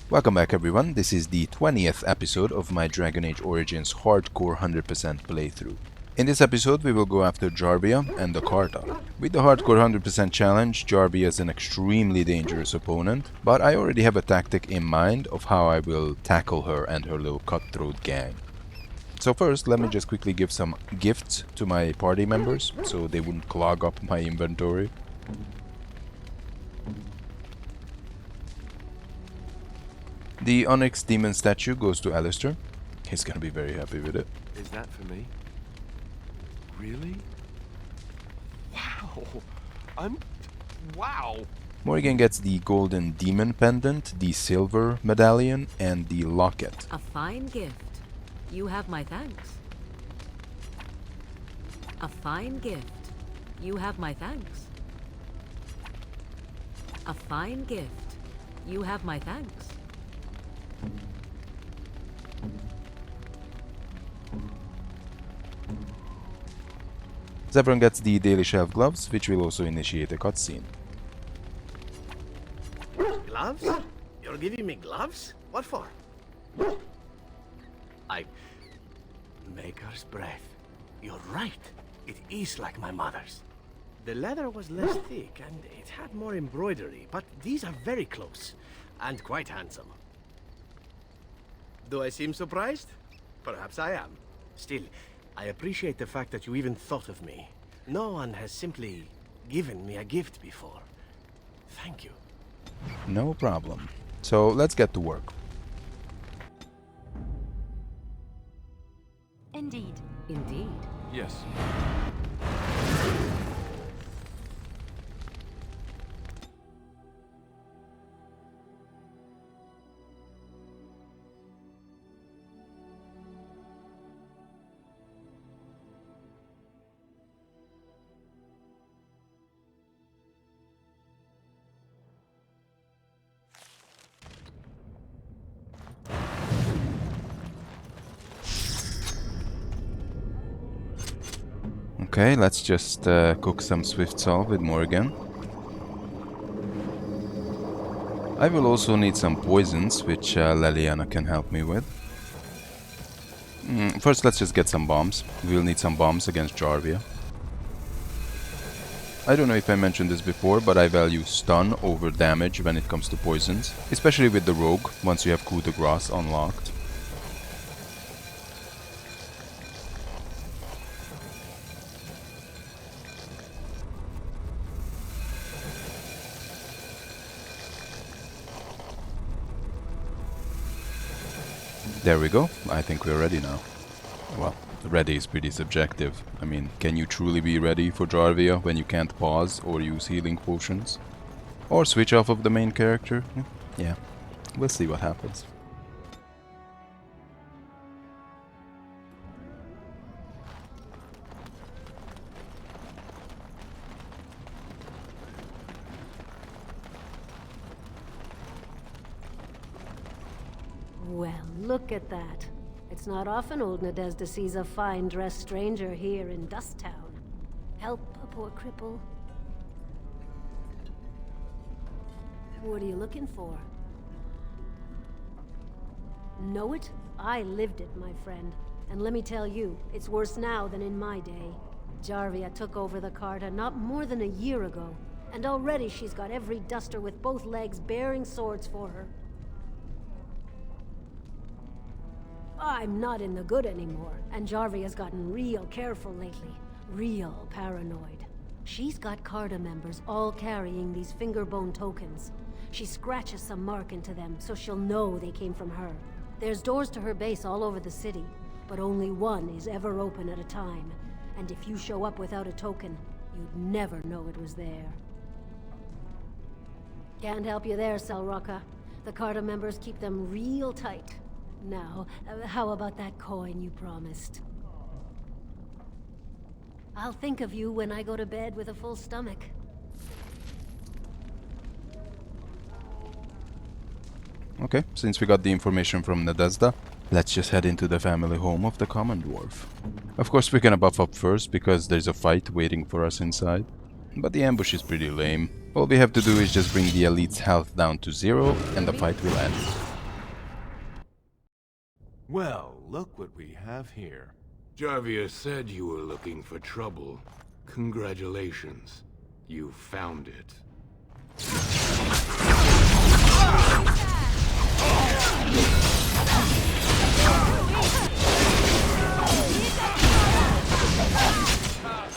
Welcome back everyone, this is the 20th episode of my Dragon Age Origins hardcore 100% playthrough. In this episode we will go after Jarvia and the Carta. With the hardcore 100% challenge, Jarvia is an extremely dangerous opponent, but I already have a tactic in mind of how I will tackle her and her little cutthroat gang. So first, let me just quickly give some gifts to my party members, so they wouldn't clog up my inventory. The Onyx Demon statue goes to Alistair. He's gonna be very happy with it. Is that for me? Really? Wow! Wow! Morrigan gets the Golden Demon Pendant, the Silver Medallion, and the Locket. A fine gift. You have my thanks. A fine gift. You have my thanks. A fine gift. You have my thanks. Zevran gets the Daily Shelf Gloves, which will also initiate a cutscene. Gloves? You're giving me gloves? What for? Maker's breath. You're right. It is like my mother's. The leather was less thick and it had more embroidery, but these are very close and quite handsome. Do I seem surprised? Perhaps I am. Still, I appreciate the fact that you even thought of me. No one has simply given me a gift before. Thank you. No problem. So let's get to work. Indeed. Indeed. Yes. Okay, let's just cook some Swift Salt with Morrigan. I will also need some poisons, which Leliana can help me with. First, let's just get some bombs. We'll need some bombs against Jarvia. I don't know if I mentioned this before, but I value stun over damage when it comes to poisons, especially with the rogue, once you have coup de grace unlocked. There we go. I think we're ready now. Well, ready is pretty subjective. I mean, can you truly be ready for Jarvia when you can't pause or use healing potions? Or switch off of the main character? Yeah, we'll see what happens. Well, look at that. It's not often old Nadezda sees a fine-dressed stranger here in Dust Town. Help a poor cripple. What are you looking for? Know it? I lived it, my friend. And let me tell you, it's worse now than in my day. Jarvia took over the Carta not more than a year ago, and already she's got every duster with both legs bearing swords for her. I'm not in the good anymore, and Jarvia's gotten real careful lately. Real paranoid. She's got Carta members all carrying these fingerbone tokens. She scratches some mark into them so she'll know they came from her. There's doors to her base all over the city, but only one is ever open at a time. And if you show up without a token, you'd never know it was there. Can't help you there, Selrocka. The Carta members keep them real tight. Now, how about that coin you promised? I'll think of you when I go to bed with a full stomach. Okay, since we got the information from Nadezda, let's just head into the family home of the Common Dwarf. Of course we're gonna buff up first because there's a fight waiting for us inside. But the ambush is pretty lame. All we have to do is just bring the elite's health down to 0 and the fight will end. Well, look what we have here. Jarvia said you were looking for trouble. Congratulations. You found it.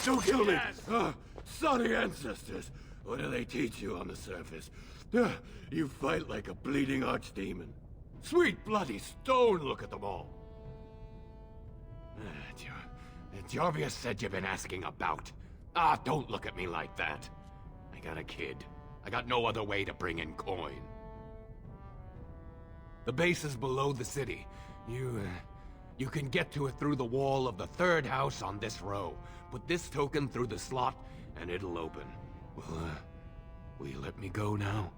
Don't kill me! Sorry ancestors! What do they teach you on the surface? You fight like a bleeding archdemon. Sweet bloody stone, look at them all! Jarvia said you've been asking about. Don't look at me like that. I got a kid. I got no other way to bring in coin. The base is below the city. You can get to it through the wall of the third house on this row. Put this token through the slot, and it'll open. Will you let me go now?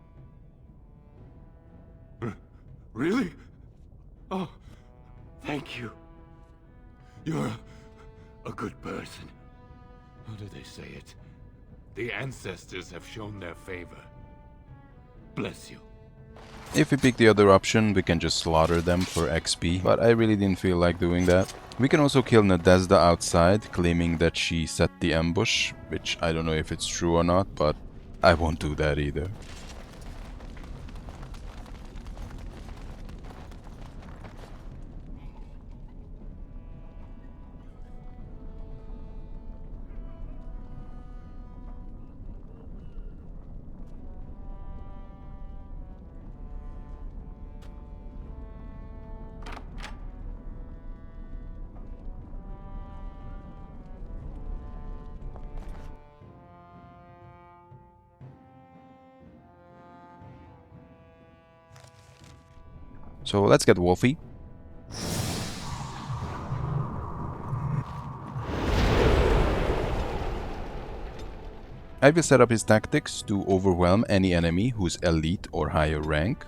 Really? Oh, thank you. You're a good person. How do they say it? The ancestors have shown their favor. Bless you. If we pick the other option, we can just slaughter them for XP, but I really didn't feel like doing that. We can also kill Nadezhda outside, claiming that she set the ambush, which I don't know if it's true or not, but I won't do that either. So let's get Wolfie. I will set up his tactics to overwhelm any enemy who's elite or higher rank.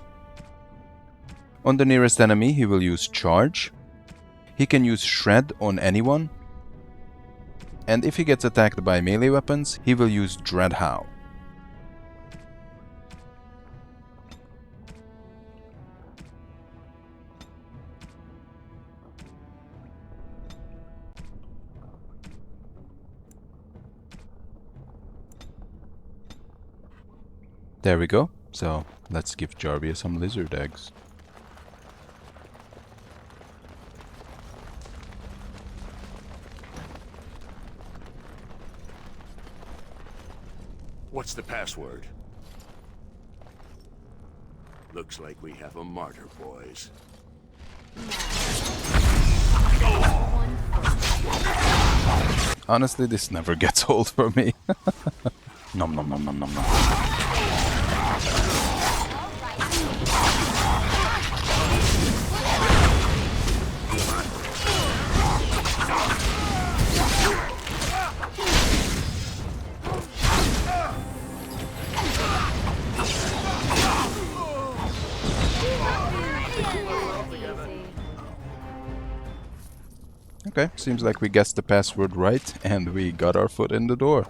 On the nearest enemy he will use Charge. He can use Shred on anyone. And if he gets attacked by melee weapons, he will use Dreadhow. There we go. So let's give Jarvia some lizard eggs. What's the password? Looks like we have a martyr, boys. Honestly, this never gets old for me. Nom nom nom nom nom nom. Okay, seems like we guessed the password right and we got our foot in the door.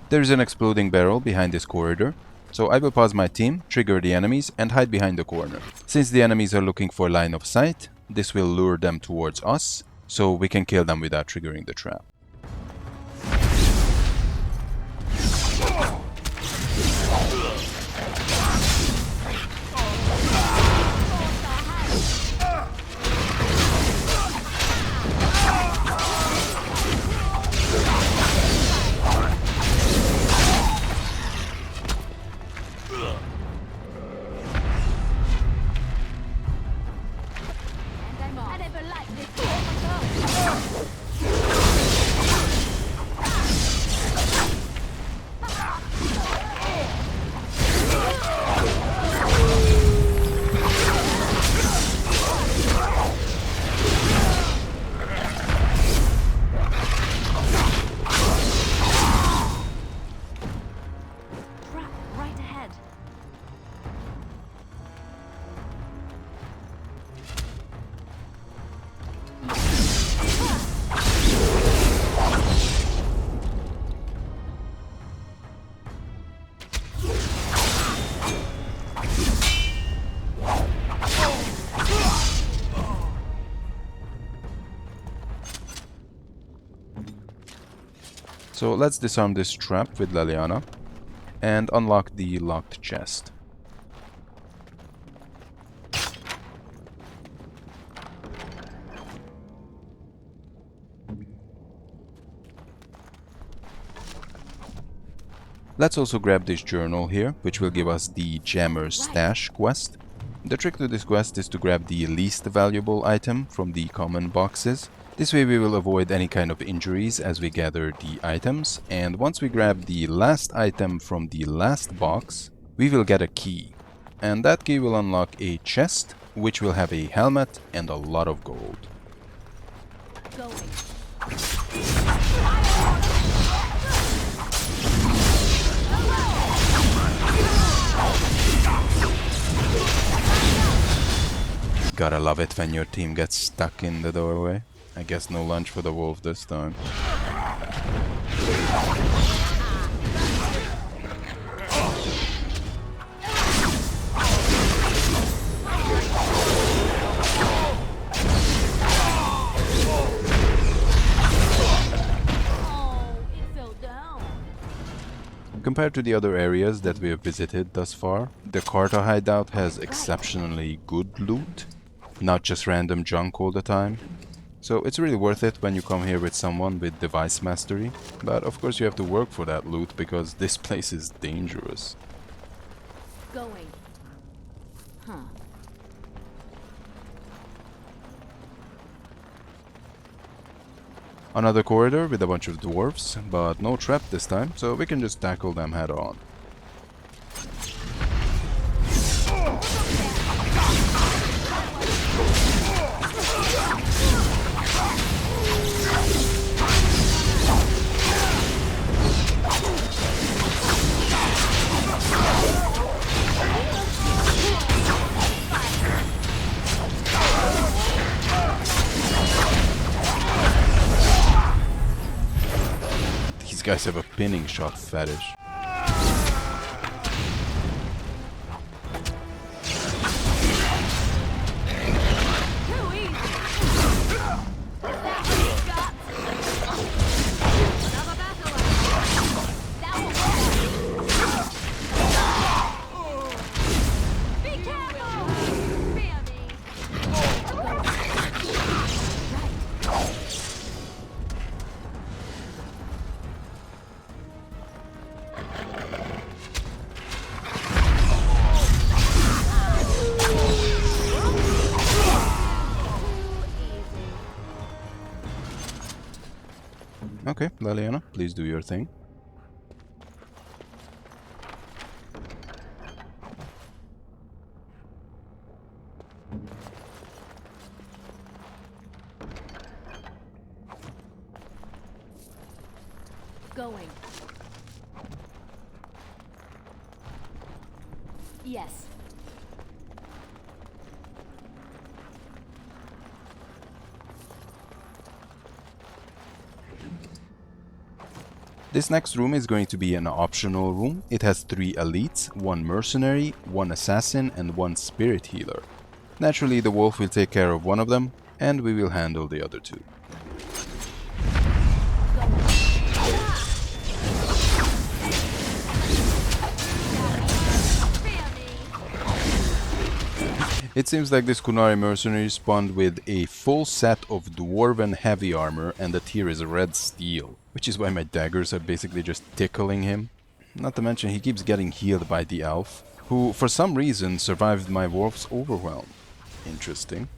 There is an exploding barrel behind this corridor, so I will pause my team, trigger the enemies, and hide behind the corner. Since the enemies are looking for line of sight, this will lure them towards us, so we can kill them without triggering the trap. So let's disarm this trap with Leliana and unlock the locked chest. Let's also grab this journal here, which will give us the Jammer's Stash quest. The trick to this quest is to grab the least valuable item from the common boxes. This way we will avoid any kind of injuries as we gather the items, and once we grab the last item from the last box, we will get a key. And that key will unlock a chest, which will have a helmet and a lot of gold. Gotta love it when your team gets stuck in the doorway. I guess no lunch for the wolf this time. Compared to the other areas that we have visited thus far, the Carta hideout has exceptionally good loot, not just random junk all the time. So it's really worth it when you come here with someone with device mastery, but of course you have to work for that loot because this place is dangerous. Going. Huh. Another corridor with a bunch of dwarves, but no trap this time, so we can just tackle them head on. These guys have a pinning shot fetish. Okay, Leliana, please do your thing. Going. Yes. This next room is going to be an optional room. It has 3 elites, 1 mercenary, 1 assassin, and 1 spirit healer. Naturally, the wolf will take care of one of them, and we will handle the other 2. It seems like this Kunari mercenary spawned with a full set of dwarven heavy armor, and the tier is red steel, which is why my daggers are basically just tickling him. Not to mention he keeps getting healed by the elf, who for some reason survived my wolf's overwhelm. Interesting.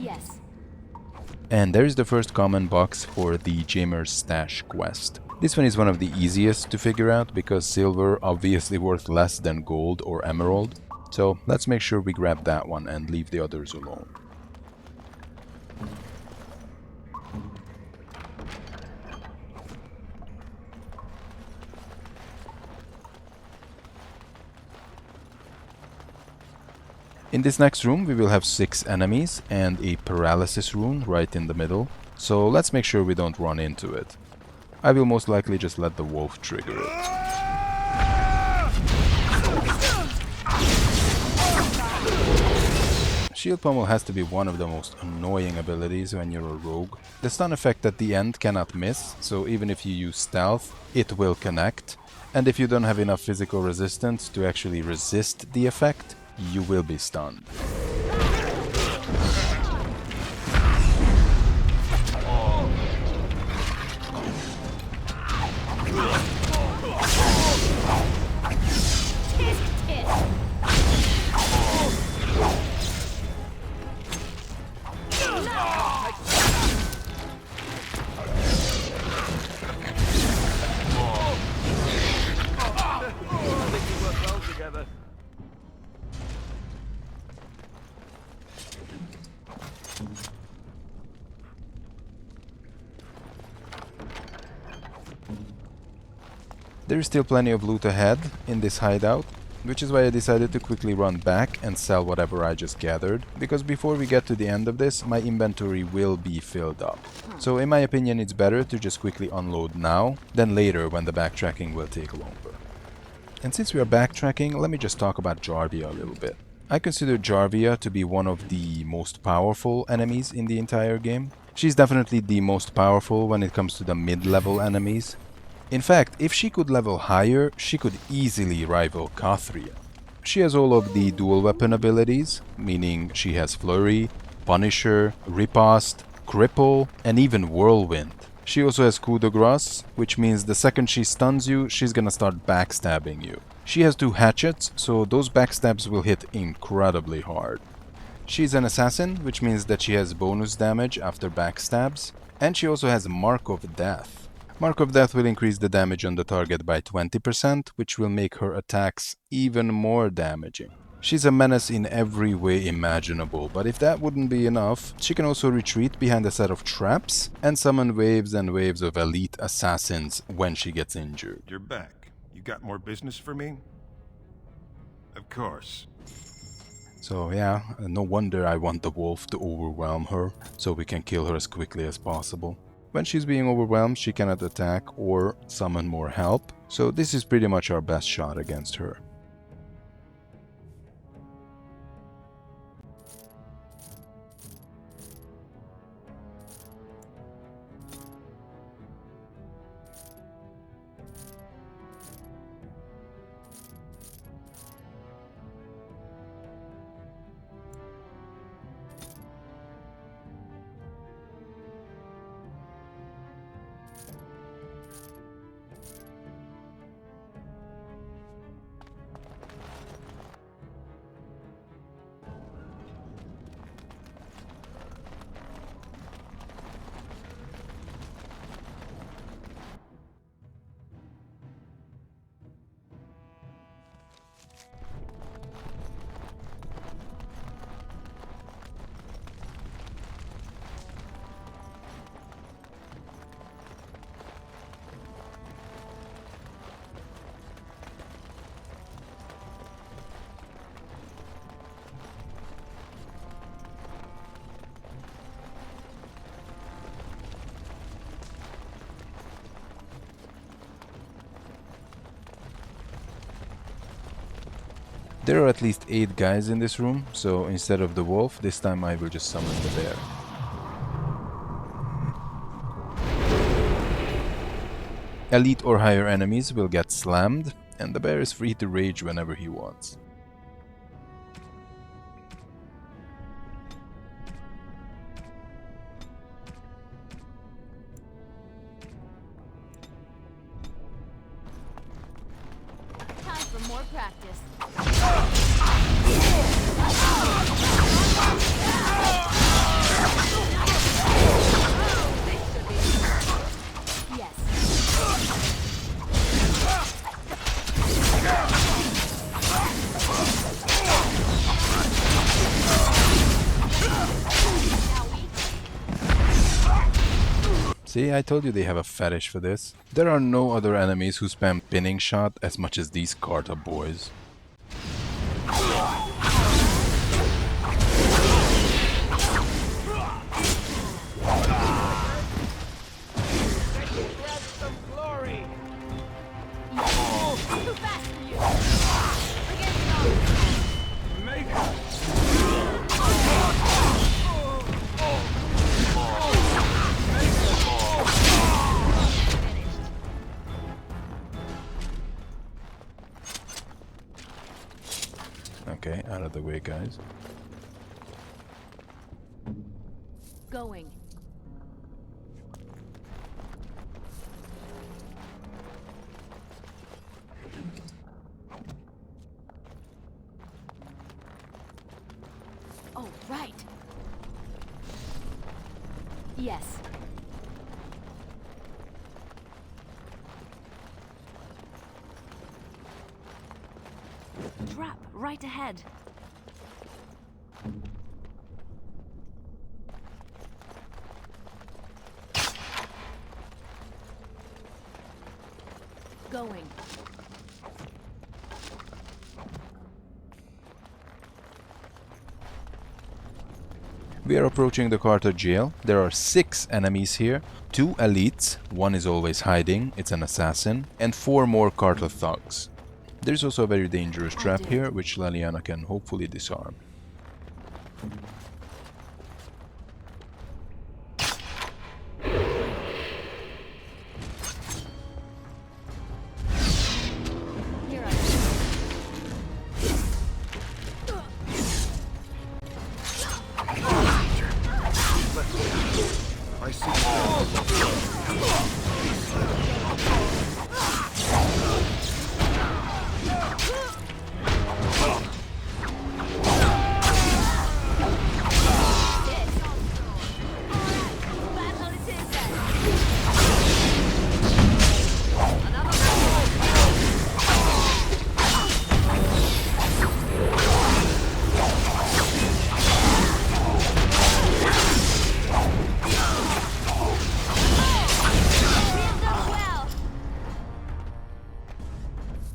Yes. And there's the first common box for the Jammer's Stash quest. This one is one of the easiest to figure out because silver obviously worth less than gold or emerald. So let's make sure we grab that one and leave the others alone. In this next room we will have 6 enemies and a paralysis rune right in the middle, so let's make sure we don't run into it. I will most likely just let the wolf trigger it. Shield Pummel has to be one of the most annoying abilities when you're a rogue. The stun effect at the end cannot miss, so even if you use stealth, it will connect. And if you don't have enough physical resistance to actually resist the effect, you will be stunned. There is still plenty of loot ahead in this hideout, which is why I decided to quickly run back and sell whatever I just gathered, because before we get to the end of this, my inventory will be filled up. So in my opinion, it's better to just quickly unload now than later when the backtracking will take longer. And since we are backtracking, let me just talk about Jarvia a little bit. I consider Jarvia to be one of the most powerful enemies in the entire game. She's definitely the most powerful when it comes to the mid-level enemies. In fact, if she could level higher, she could easily rival Kathria. She has all of the dual weapon abilities, meaning she has Flurry, Punisher, Riposte, Cripple, and even Whirlwind. She also has Coup de Grace, which means the second she stuns you, she's gonna start backstabbing you. She has 2 hatchets, so those backstabs will hit incredibly hard. She's an assassin, which means that she has bonus damage after backstabs, and she also has Mark of Death. Mark of Death will increase the damage on the target by 20%, which will make her attacks even more damaging. She's a menace in every way imaginable, but if that wouldn't be enough, she can also retreat behind a set of traps and summon waves and waves of elite assassins when she gets injured. You're back. You got more business for me? Of course. So yeah, no wonder I want the wolf to overwhelm her, so we can kill her as quickly as possible. When she's being overwhelmed, she cannot attack or summon more help, so this is pretty much our best shot against her. There are at least 8 guys in this room, so instead of the wolf, this time I will just summon the bear. Elite or higher enemies will get slammed, and the bear is free to rage whenever he wants. Time for more practice. See, I told you they have a fetish for this. There are no other enemies who spam pinning shot as much as these Carta boys. Too fast for you. Forget it all. Okay, out of the way, guys. Going. Oh, right. Yes. Trap right ahead. Going. We are approaching the Carta jail. There are 6 enemies here, 2 elites, one is always hiding, it's an assassin, and 4 more Carta thugs. There's also a very dangerous trap here, which Leliana can hopefully disarm. Here I am. I see.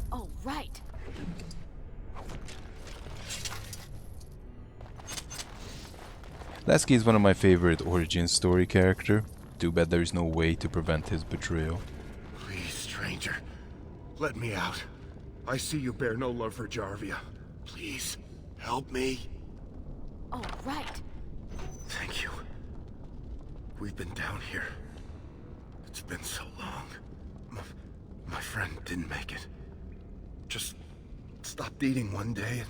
Oh, right. Leske is one of my favorite origin story character. Too bad there is no way to prevent his betrayal. Please, stranger. Let me out. I see you bear no love for Jarvia. Please, help me. Oh, right. Thank you. We've been down here. It's been so long. My friend didn't make it. Just stopped eating one day and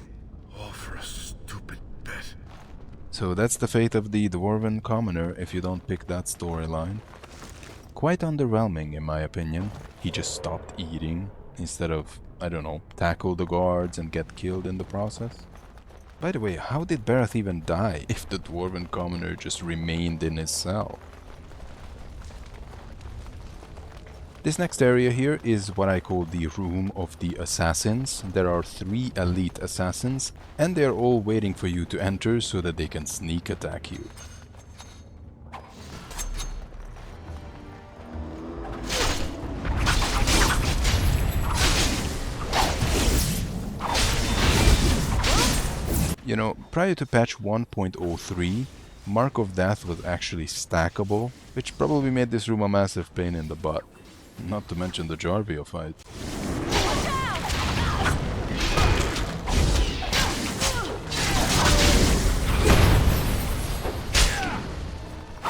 all for a stupid bet. So that's the fate of the Dwarven Commoner if you don't pick that storyline. Quite underwhelming in my opinion. He just stopped eating instead of, I don't know, tackle the guards and get killed in the process. By the way, how did Bareth even die if the Dwarven Commoner just remained in his cell? This next area here is what I call the Room of the Assassins. There are 3 elite assassins, and they are all waiting for you to enter so that they can sneak attack you. You know, prior to patch 1.03, Mark of Death was actually stackable, which probably made this room a massive pain in the butt. Not to mention the Jarvia fight.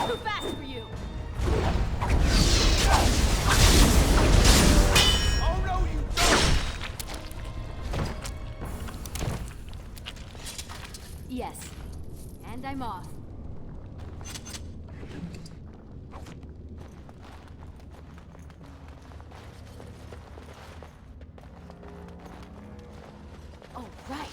Too fast for you. Oh no, you don't! Yes. And I'm off. Oh, right.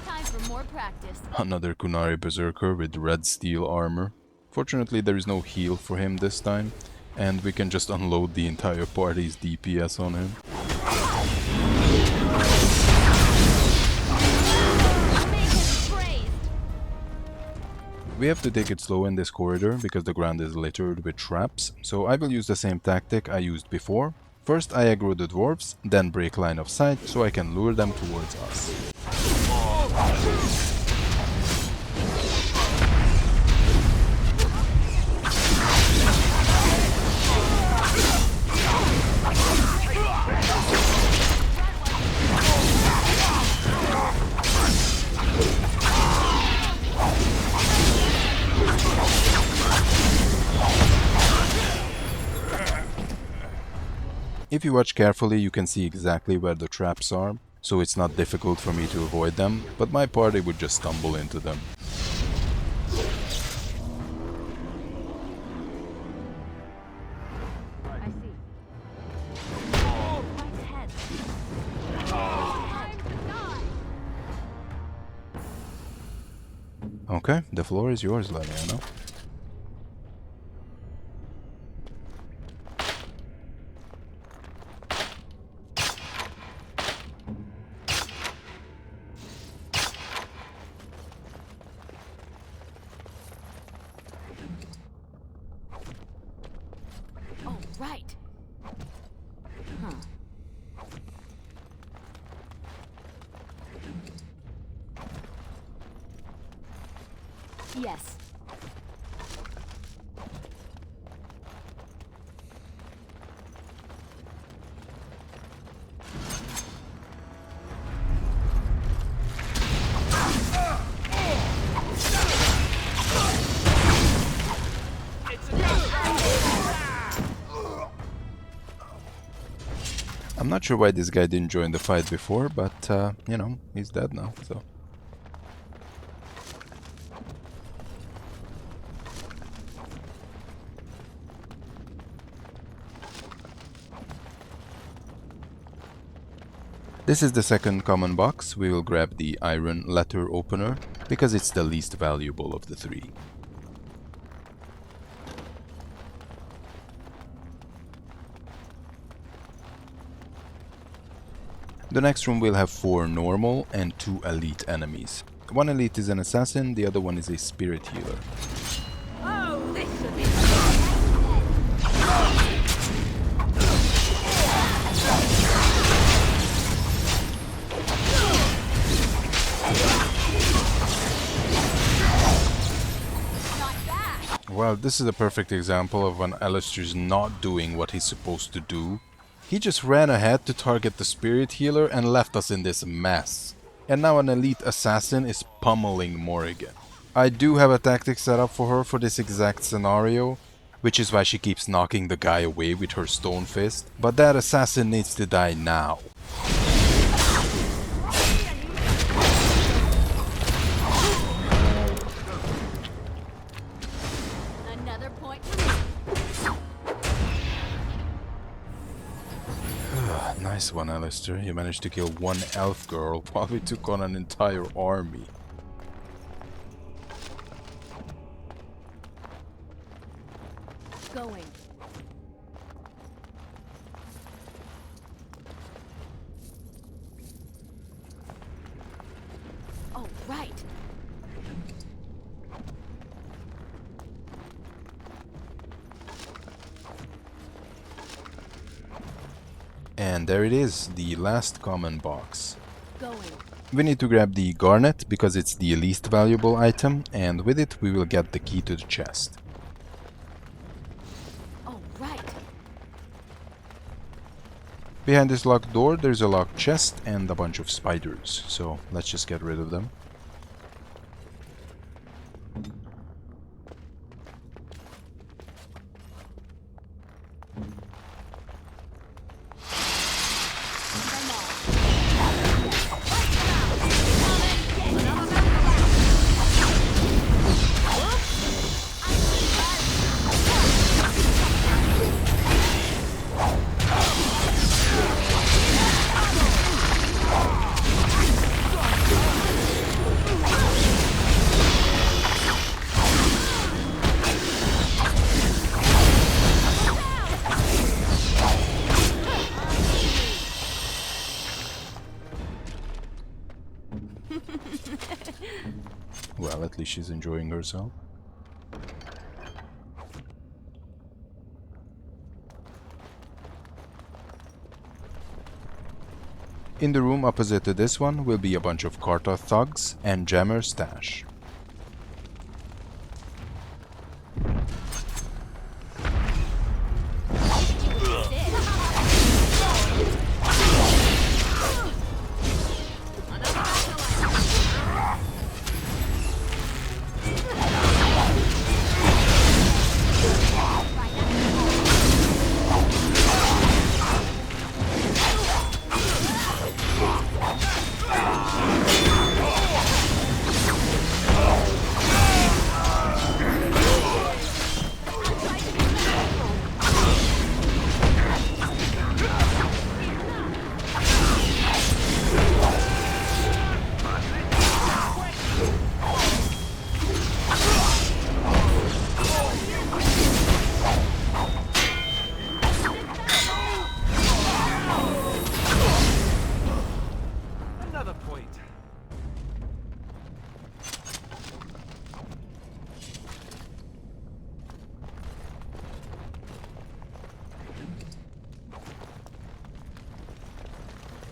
Time for more practice. Another Kunari Berserker with red steel armor. Fortunately there is no heal for him this time, and we can just unload the entire party's DPS on him. Make it We have to take it slow in this corridor because the ground is littered with traps, so I will use the same tactic I used before. First I aggro the dwarves, then break line of sight so I can lure them towards us. If you watch carefully, you can see exactly where the traps are, so it's not difficult for me to avoid them, but my party would just stumble into them. I see. Oh, right ahead. Okay, the floor is yours, Leliana. Oh, right. Huh. Yes. I'm not sure why this guy didn't join the fight before, but, you know, he's dead now, so... This is the second common box. We will grab the iron letter opener, because it's the least valuable of the three. The next room will have 4 normal and 2 elite enemies. One elite is an assassin, the other one is a spirit healer. Oh, this should be Well, this is a perfect example of when Alistair's not doing what he's supposed to do. He just ran ahead to target the spirit healer and left us in this mess. And now an elite assassin is pummeling Morrigan. I do have a tactic set up for her for this exact scenario, which is why she keeps knocking the guy away with her stone fist, but that assassin needs to die now. Another point. Nice one, Alistair. You managed to kill one elf girl while we took on an entire army. Going. Oh, right. And there it is, the last common box. Going. We need to grab the garnet because it's the least valuable item, and with it we will get the key to the chest. Oh, right. Behind this locked door there's a locked chest and a bunch of spiders, so let's just get rid of them. Well, at least she's enjoying herself. In the room opposite to this one will be a bunch of Carta thugs and Jammer's stash.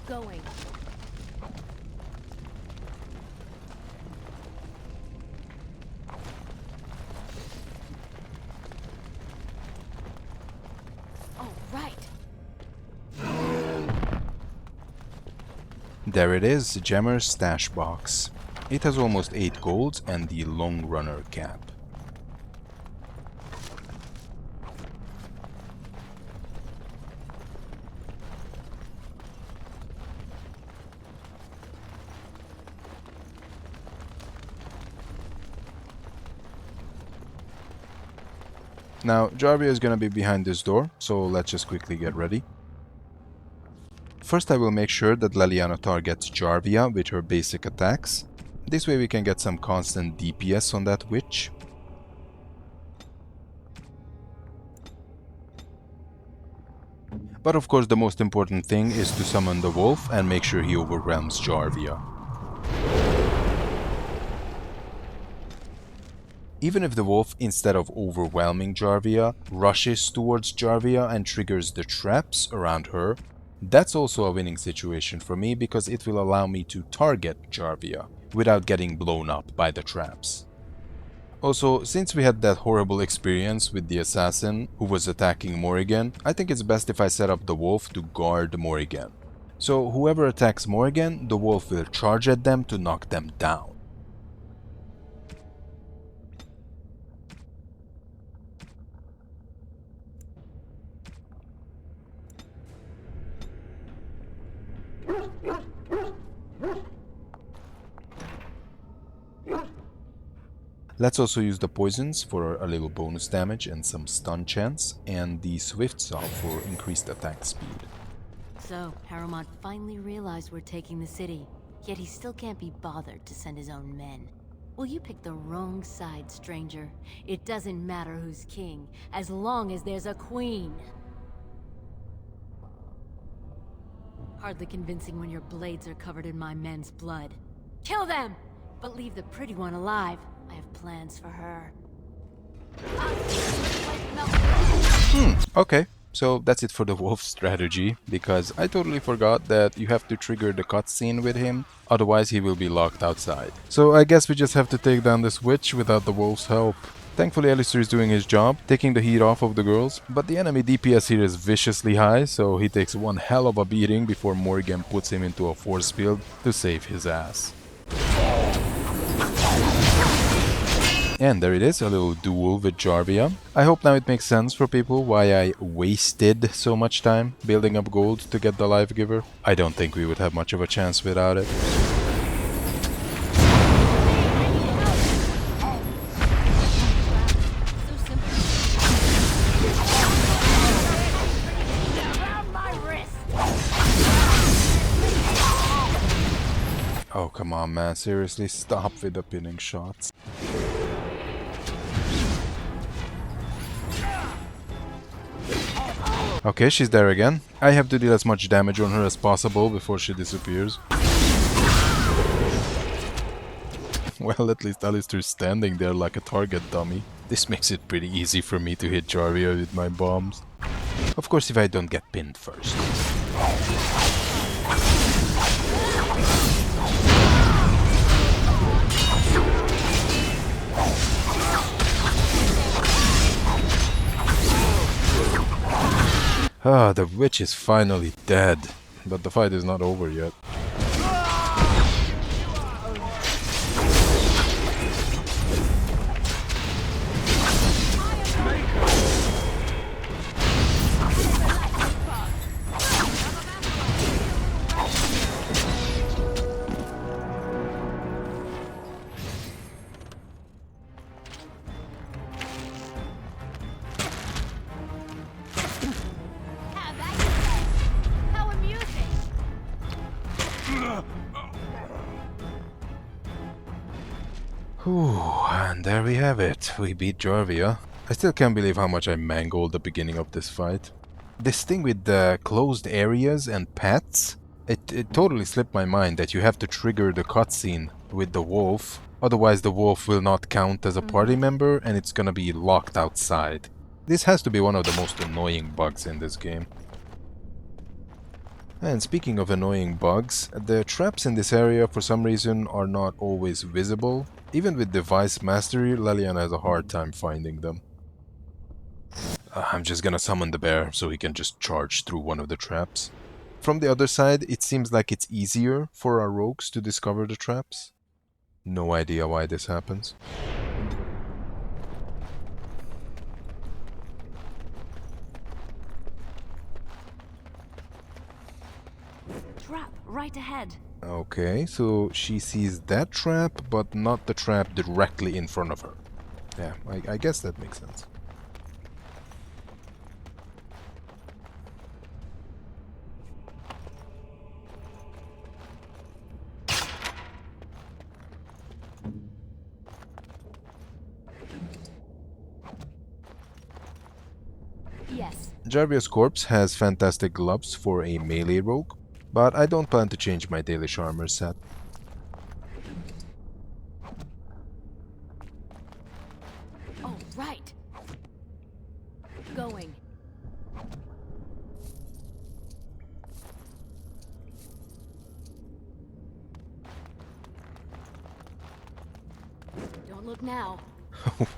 Going. Oh, right. There it is, Jammer's stash box. It has almost 8 golds and the long runner cap. Now, Jarvia is gonna be behind this door, so let's just quickly get ready. First I will make sure that Leliana targets Jarvia with her basic attacks. This way we can get some constant DPS on that witch. But of course the most important thing is to summon the wolf and make sure he overwhelms Jarvia. Even if the wolf, instead of overwhelming Jarvia, rushes towards Jarvia and triggers the traps around her, that's also a winning situation for me because it will allow me to target Jarvia without getting blown up by the traps. Also, since we had that horrible experience with the assassin who was attacking Morrigan, I think it's best if I set up the wolf to guard Morrigan. So whoever attacks Morrigan, the wolf will charge at them to knock them down. Let's also use the poisons for a little bonus damage and some stun chance, and the swift saw for increased attack speed. So, Harrowmont finally realized we're taking the city, yet he still can't be bothered to send his own men. Well, you picked the wrong side, stranger. It doesn't matter who's king, as long as there's a queen. Hardly convincing when your blades are covered in my men's blood. Kill them! But leave the pretty one alive. I have plans for her. Okay, so that's it for the wolf strategy, because I totally forgot that you have to trigger the cutscene with him, otherwise he will be locked outside. So I guess we just have to take down this witch without the wolf's help. Thankfully Alistair is doing his job, taking the heat off of the girls, but the enemy DPS here is viciously high, so he takes one hell of a beating before Morrigan puts him into a force field to save his ass. And there it is, a little duel with Jarvia. I hope now it makes sense for people why I wasted so much time building up gold to get the Life Giver. I don't think we would have much of a chance without it. Oh, come on, man. Seriously, stop with the pinning shots. Okay, she's there again. I have to deal as much damage on her as possible before she disappears. Well, at least Alistair's standing there like a target dummy. This makes it pretty easy for me to hit Jarvia with my bombs. Of course, if I don't get pinned first. Ah, the witch is finally dead. But the fight is not over yet. How amusing! Whew, and there we have it. We beat Jarvia. I still can't believe how much I mangled the beginning of this fight. This thing with the closed areas and pets, it totally slipped my mind that you have to trigger the cutscene with the wolf. Otherwise the wolf will not count as a party member and it's gonna be locked outside. This has to be one of the most annoying bugs in this game. And speaking of annoying bugs, the traps in this area for some reason are not always visible. Even with device mastery, Leliana has a hard time finding them. I'm just gonna summon the bear so he can just charge through one of the traps. From the other side, it seems like it's easier for our rogues to discover the traps. No idea why this happens. Trap right ahead. Okay, so she sees that trap, but not the trap directly in front of her. Yeah, I guess that makes sense. Yes. Jarvia's corpse has fantastic gloves for a melee rogue, but I don't plan to change my daily charmer set. Oh, right. Going. Don't look now.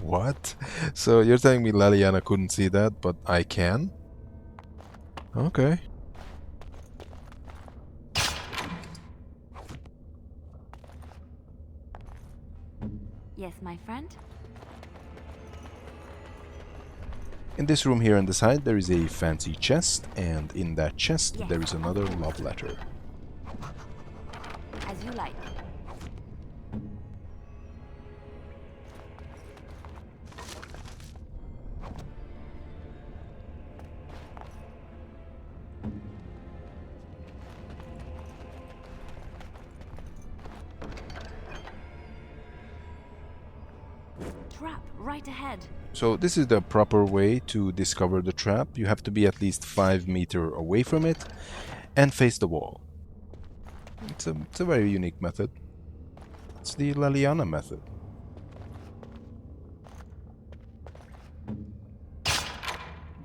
What? So you're telling me Leliana couldn't see that, but I can? Okay. Yes, my friend? In this room here on the side there is a fancy chest, and in that chest Yes. there is another love letter. As you like. Trap right ahead. So this is the proper way to discover the trap. You have to be at least 5 meters away from it and face the wall. It's a very unique method. It's the Leliana method.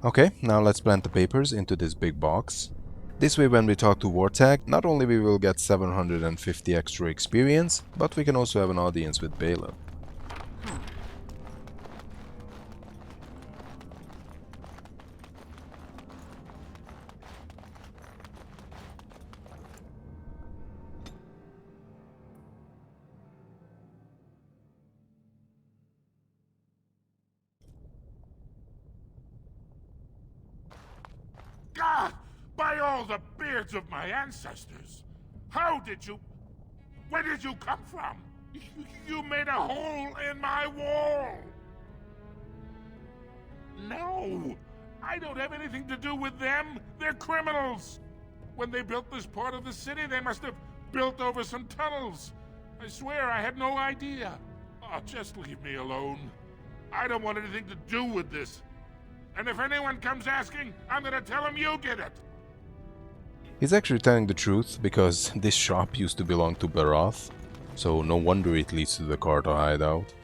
Okay, now let's plant the papers into this big box. This way when we talk to Wartag, not only we will get 750 extra experience, but we can also have an audience with Bhelen. God! By all the beards of my ancestors! How did you... Where did you come from? You made a hole in my wall! No! I don't have anything to do with them! They're criminals! When they built this part of the city, they must have built over some tunnels. I swear I had no idea. Oh, just leave me alone. I don't want anything to do with this. And if anyone comes asking, I'm gonna tell them you did it. He's actually telling the truth, because this shop used to belong to Barath, so no wonder it leads to the Carta hideout.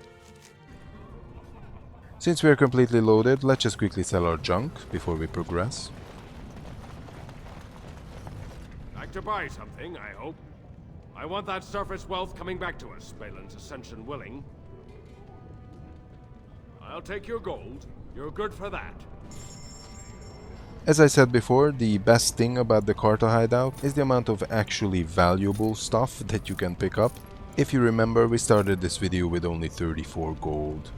Since we are completely loaded, let's just quickly sell our junk before we progress. Like to buy something, I hope. I want that surface wealth coming back to us, Bhelen's ascension willing. I'll take your gold. You're good for that. As I said before, the best thing about the Carta hideout is the amount of actually valuable stuff that you can pick up. If you remember, we started this video with only 34 gold.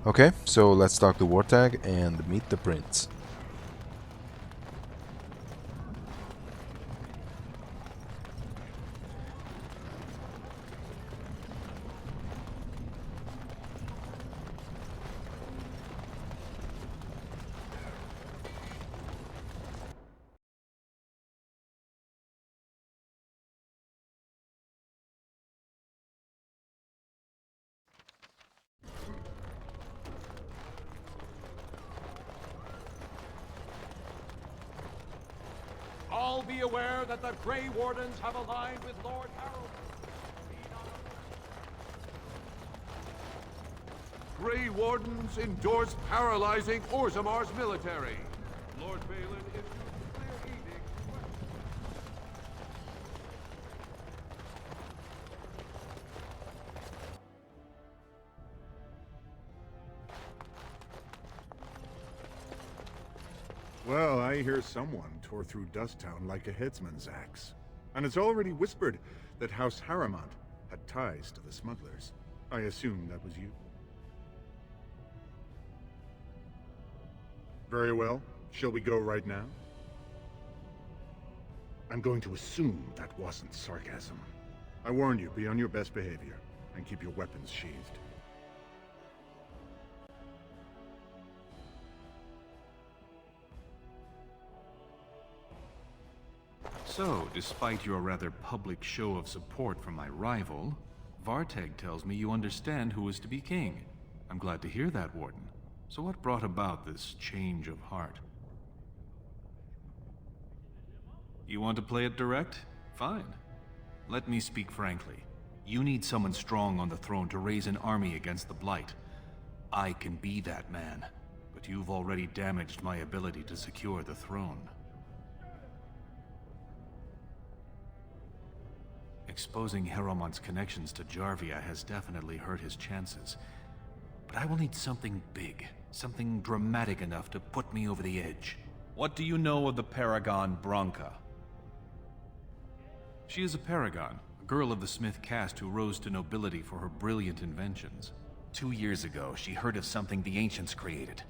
Okay, so let's talk to Wartag and meet the prince. All be aware that the Grey Wardens have aligned with Lord Harrowmont. Grey Wardens endorse paralyzing Orzamar's military. Lord Bhelen issues a clear edict. Well, I hear someone tore through Dusttown like a headsman's axe. And it's already whispered that House Harrowmont had ties to the smugglers. I assume that was you. Very well. Shall we go right now? I'm going to assume that wasn't sarcasm. I warn you, be on your best behavior, and keep your weapons sheathed. So, despite your rather public show of support from my rival, Varteg tells me you understand who is to be king. I'm glad to hear that, Warden. So what brought about this change of heart? You want to play it direct? Fine. Let me speak frankly. You need someone strong on the throne to raise an army against the Blight. I can be that man, but you've already damaged my ability to secure the throne. Exposing Harrowmont's connections to Jarvia has definitely hurt his chances. But I will need something big, something dramatic enough to put me over the edge. What do you know of the Paragon Branca? She is a paragon, a girl of the Smith caste who rose to nobility for her brilliant inventions. 2 years ago, she heard of something the Ancients created.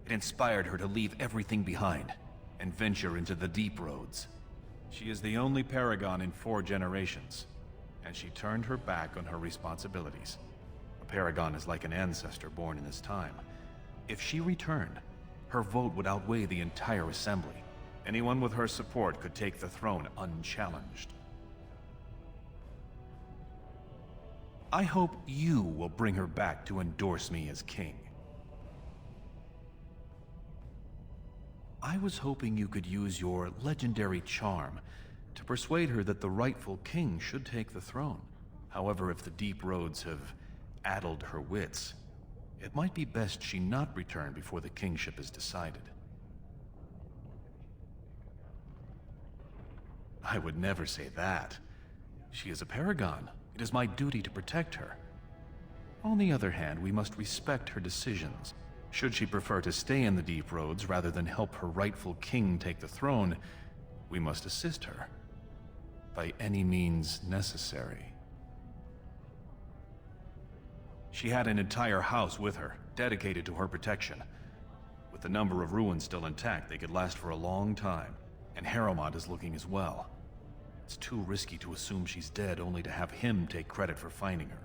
It inspired her to leave everything behind and venture into the deep roads. She is the only Paragon in 4 generations, and she turned her back on her responsibilities. A paragon is like an ancestor born in this time. If she returned, her vote would outweigh the entire assembly. Anyone with her support could take the throne unchallenged. I hope you will bring her back to endorse me as king. I was hoping you could use your legendary charm to persuade her that the rightful king should take the throne. However, if the deep roads have addled her wits, it might be best she not return before the kingship is decided. I would never say that. She is a paragon. It is my duty to protect her. On the other hand, we must respect her decisions. Should she prefer to stay in the deep roads rather than help her rightful king take the throne, we must assist her by any means necessary. She had an entire house with her, dedicated to her protection. With the number of ruins still intact, they could last for a long time. And Harrowmont is looking as well. It's too risky to assume she's dead only to have him take credit for finding her.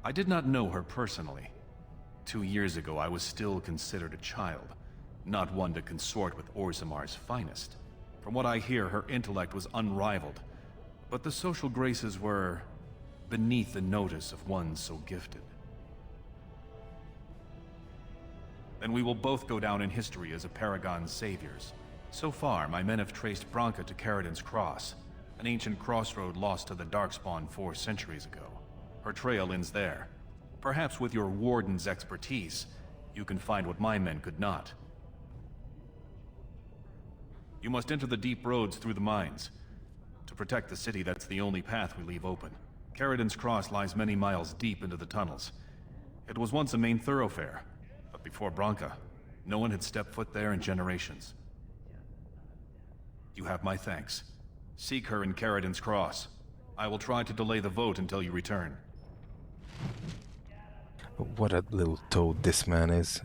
I did not know her personally. 2 years ago, I was still considered a child, not one to consort with Orzamar's finest. From what I hear, her intellect was unrivaled, but the social graces were beneath the notice of one so gifted. Then we will both go down in history as a Paragon's saviors. So far, my men have traced Branka to Caridin's Cross, an ancient crossroad lost to the Darkspawn 4 centuries ago. Her trail ends there. Perhaps with your Warden's expertise, you can find what my men could not. You must enter the deep roads through the mines. To protect the city, that's the only path we leave open. Caridin's Cross lies many miles deep into the tunnels. It was once a main thoroughfare, but before Branka, no one had stepped foot there in generations. You have my thanks. Seek her in Caridin's Cross. I will try to delay the vote until you return. What a little toad this man is.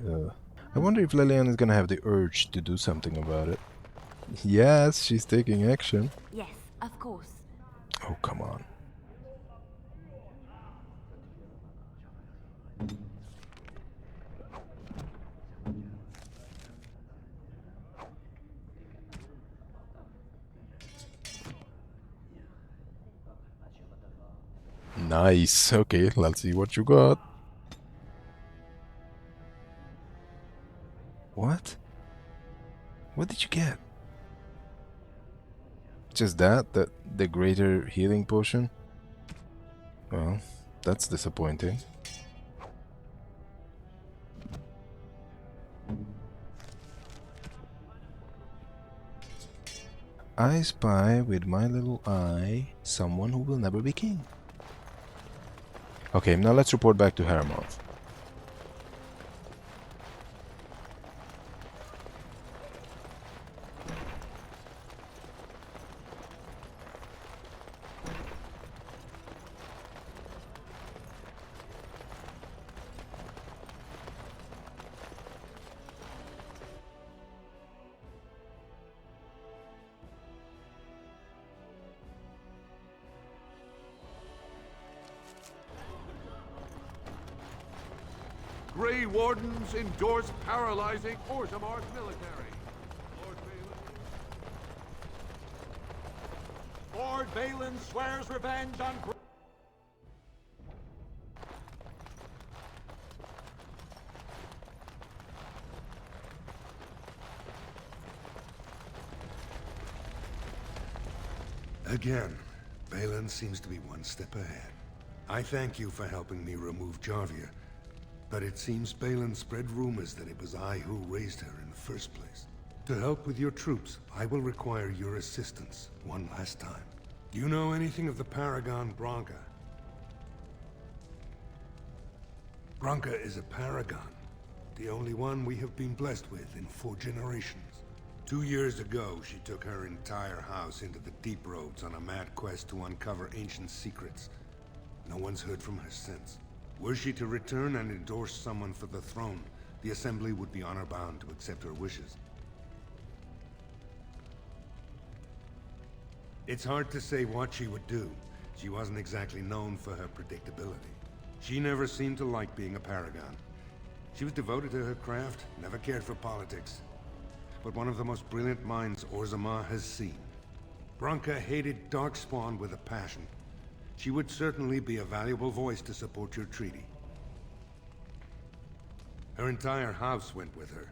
I wonder if Lelian is gonna have the urge to do something about it. Yes, she's taking action. Yes, of course. Oh, come on. Nice. Okay, let's see what you got. What? What did you get? Just that? The greater healing potion? Well, that's disappointing. I spy with my little eye someone who will never be king. Okay, now let's report back to Harrowmont. Grey Wardens endorse paralyzing Orzamar's military. Lord Bhelen swears revenge on... Again, Bhelen seems to be one step ahead. I thank you for helping me remove Jarvia, but it seems Bhelen spread rumors that it was I who raised her in the first place. To help with your troops, I will require your assistance one last time. Do you know anything of the Paragon Branka? Branka is a paragon, the only one we have been blessed with in 4 generations. 2 years ago, she took her entire house into the deep roads on a mad quest to uncover ancient secrets. No one's heard from her since. Were she to return and endorse someone for the throne, the Assembly would be honor-bound to accept her wishes. It's hard to say what she would do. She wasn't exactly known for her predictability. She never seemed to like being a paragon. She was devoted to her craft, never cared for politics. But one of the most brilliant minds Orzammar has seen. Branka hated Darkspawn with a passion. She would certainly be a valuable voice to support your treaty. Her entire house went with her.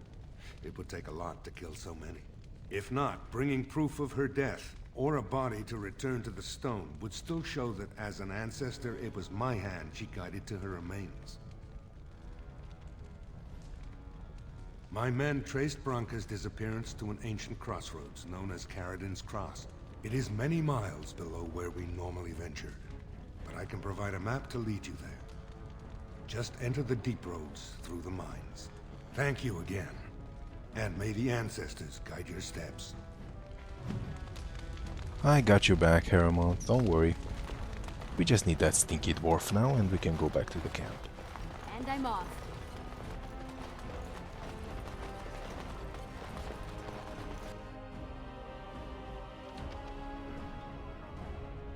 It would take a lot to kill so many. If not, bringing proof of her death, or a body to return to the stone, would still show that as an ancestor, it was my hand she guided to her remains. My men traced Branka's disappearance to an ancient crossroads known as Caridin's Cross. It is many miles below where we normally venture, but I can provide a map to lead you there. Just enter the deep roads through the mines. Thank you again, and may the ancestors guide your steps. I got you back, Harrowmont, don't worry. We just need that stinky dwarf now and we can go back to the camp. And I'm off.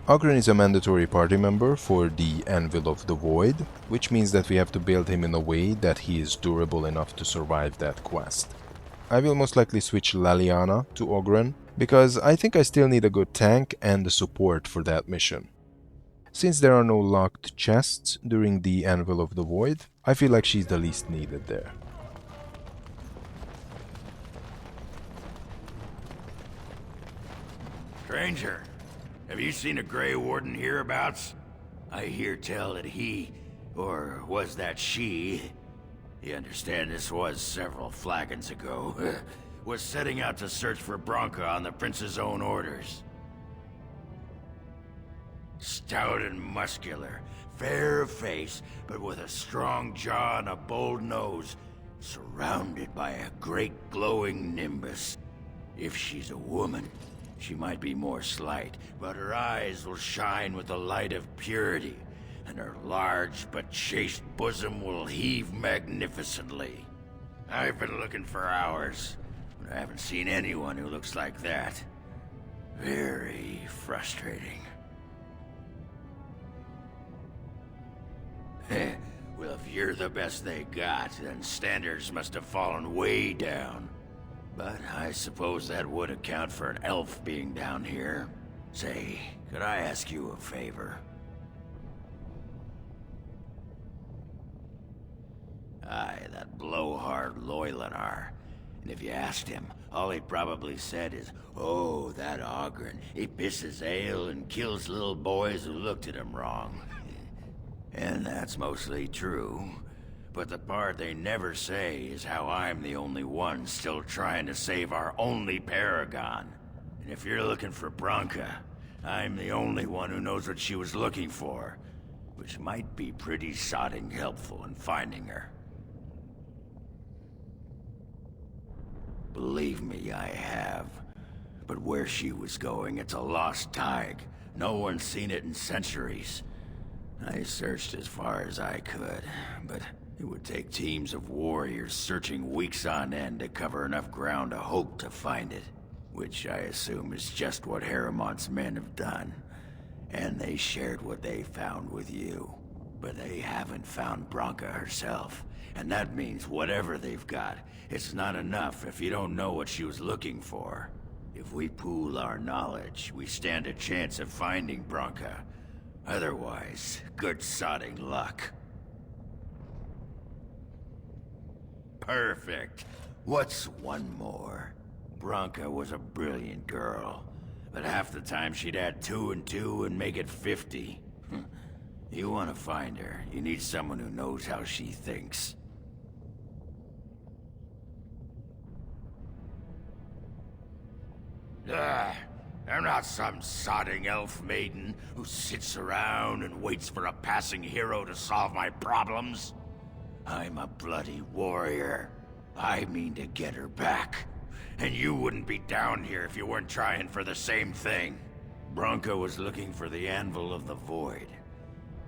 Oghren is a mandatory party member for the Anvil of the Void, which means that we have to build him in a way that he is durable enough to survive that quest. I will most likely switch Leliana to Oghren, because I think I still need a good tank and the support for that mission. Since there are no locked chests during the Anvil of the Void, I feel like she's the least needed there. Stranger, have you seen a Grey Warden hereabouts? I hear tell that he, or was that she, you understand this was several flagons ago, was setting out to search for Branka on the Prince's own orders. Stout and muscular, fair of face, but with a strong jaw and a bold nose, surrounded by a great glowing nimbus. If she's a woman, she might be more slight, but her eyes will shine with the light of purity, and her large but chaste bosom will heave magnificently. I've been looking for hours, but I haven't seen anyone who looks like that. Very frustrating. Well, if you're the best they got, then standards must have fallen way down. But I suppose that would account for an elf being down here. Say, could I ask you a favor? Aye, that blowhard Loylanar. And if you asked him, all he probably said is, "Oh, that Oghren, he pisses ale and kills little boys who looked at him wrong." And that's mostly true. But the part they never say is how I'm the only one still trying to save our only paragon. And if you're looking for Branka, I'm the only one who knows what she was looking for, which might be pretty sodding helpful in finding her. Believe me, I have. But where she was going, it's a lost tag. No one's seen it in centuries. I searched as far as I could, but it would take teams of warriors searching weeks on end to cover enough ground to hope to find it. Which I assume is just what Harrowmont's men have done. And they shared what they found with you. But they haven't found Branka herself. And that means whatever they've got, it's not enough if you don't know what she was looking for. If we pool our knowledge, we stand a chance of finding Branka. Otherwise, good sodding luck. Perfect. What's one more? Branka was a brilliant girl, but half the time she'd add 2 and 2 and make it 50. You want to find her, you need someone who knows how she thinks. I'm not some sodding elf maiden who sits around and waits for a passing hero to solve my problems. I'm a bloody warrior. I mean to get her back. And you wouldn't be down here if you weren't trying for the same thing. Branka was looking for the Anvil of the Void.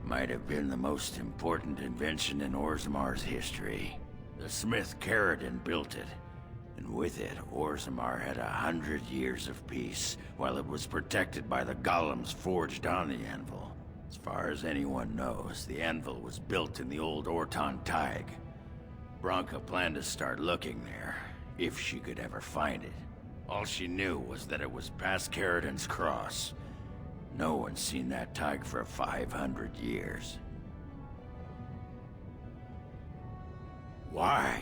Might have been the most important invention in Orzamar's history. The smith Caridin built it. And with it, Orzammar had 100 years of peace, while it was protected by the golems forged on the anvil. As far as anyone knows, the anvil was built in the old Orton Tig. Branka planned to start looking there, if she could ever find it. All she knew was that it was past Caridin's cross. No one's seen that Tig for 500 years. Why?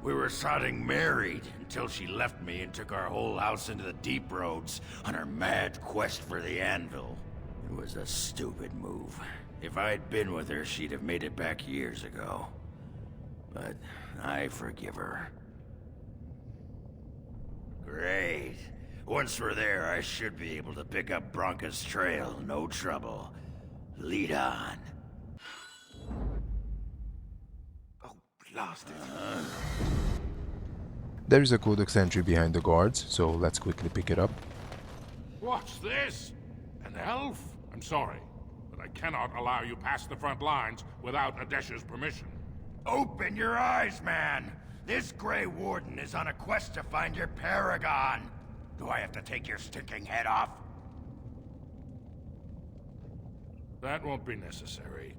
We were sodding married until she left me and took our whole house into the deep roads on her mad quest for the anvil. It was a stupid move. If I'd been with her, she'd have made it back years ago. But I forgive her. Great. Once we're there, I should be able to pick up Branka's trail, no trouble. Lead on. There is a codex entry behind the guards, so let's quickly pick it up. What's this? An elf? I'm sorry, but I cannot allow you past the front lines without Adesha's permission. Open your eyes, man! This Grey Warden is on a quest to find your paragon. Do I have to take your stinking head off? That won't be necessary.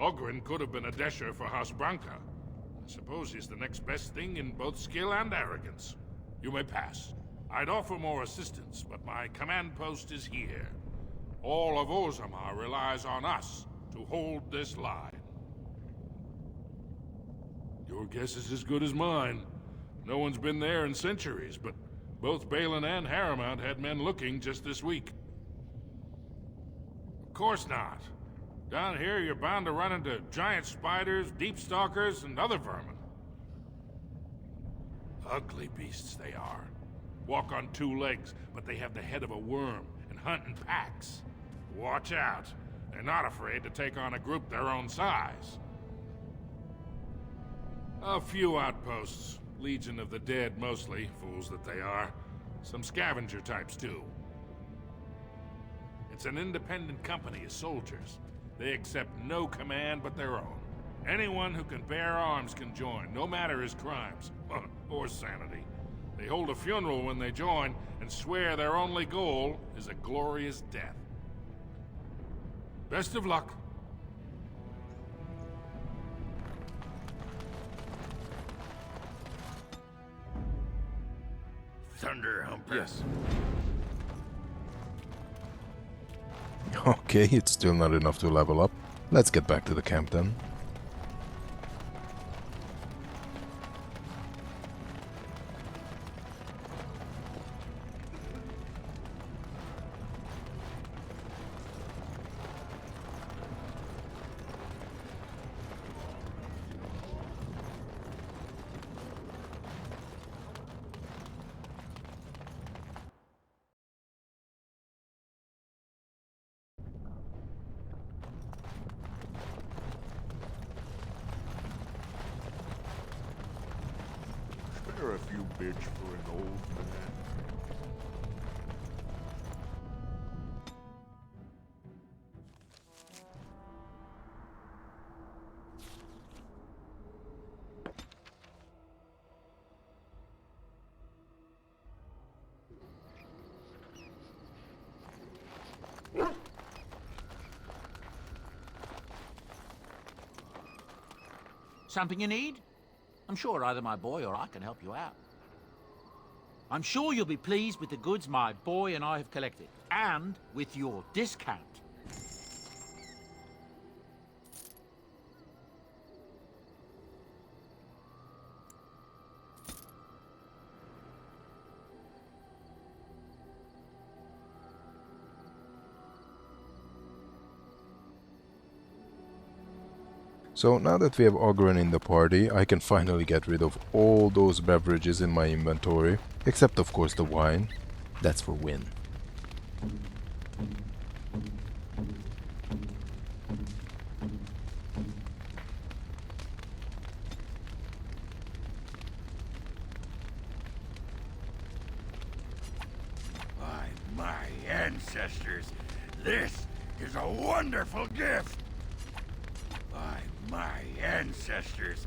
Oghren could have been Adesha for House Branka. I suppose he's the next best thing in both skill and arrogance. You may pass. I'd offer more assistance, but my command post is here. All of Orzammar relies on us to hold this line. Your guess is as good as mine. No one's been there in centuries, but both Bhelen and Harrowmont had men looking just this week. Of course not. Down here, you're bound to run into giant spiders, deep stalkers, and other vermin. Ugly beasts they are. Walk on two legs, but they have the head of a worm and hunt in packs. Watch out. They're not afraid to take on a group their own size. A few outposts. Legion of the Dead mostly, fools that they are. Some scavenger types too. It's an independent company of soldiers. They accept no command but their own. Anyone who can bear arms can join, no matter his crimes, or sanity. They hold a funeral when they join, and swear their only goal is a glorious death. Best of luck. Thunder Humper. Yes. Okay, it's still not enough to level up. Let's get back to the camp then. Spare a few bits for an old man. Something you need? I'm sure either my boy or I can help you out. I'm sure you'll be pleased with the goods my boy and I have collected, and with your discount. So now that we have Oghren in the party, I can finally get rid of all those beverages in my inventory, except of course the wine. That's for Win. By my ancestors, this is a wonderful gift! By my ancestors,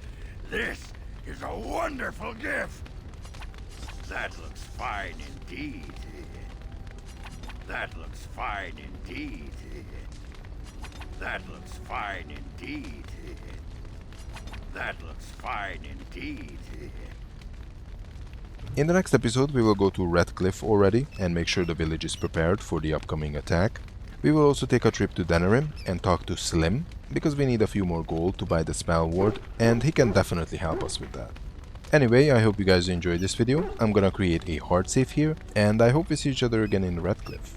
this is a wonderful gift! That looks fine indeed. That looks fine indeed. That looks fine indeed. That looks fine indeed. In the next episode we will go to Redcliffe already and make sure the village is prepared for the upcoming attack. We will also take a trip to Denerim and talk to Slim, because we need a few more gold to buy the spell ward, and he can definitely help us with that. Anyway, I hope you guys enjoyed this video. I'm gonna create a hard save here, and I hope we see each other again in Redcliffe.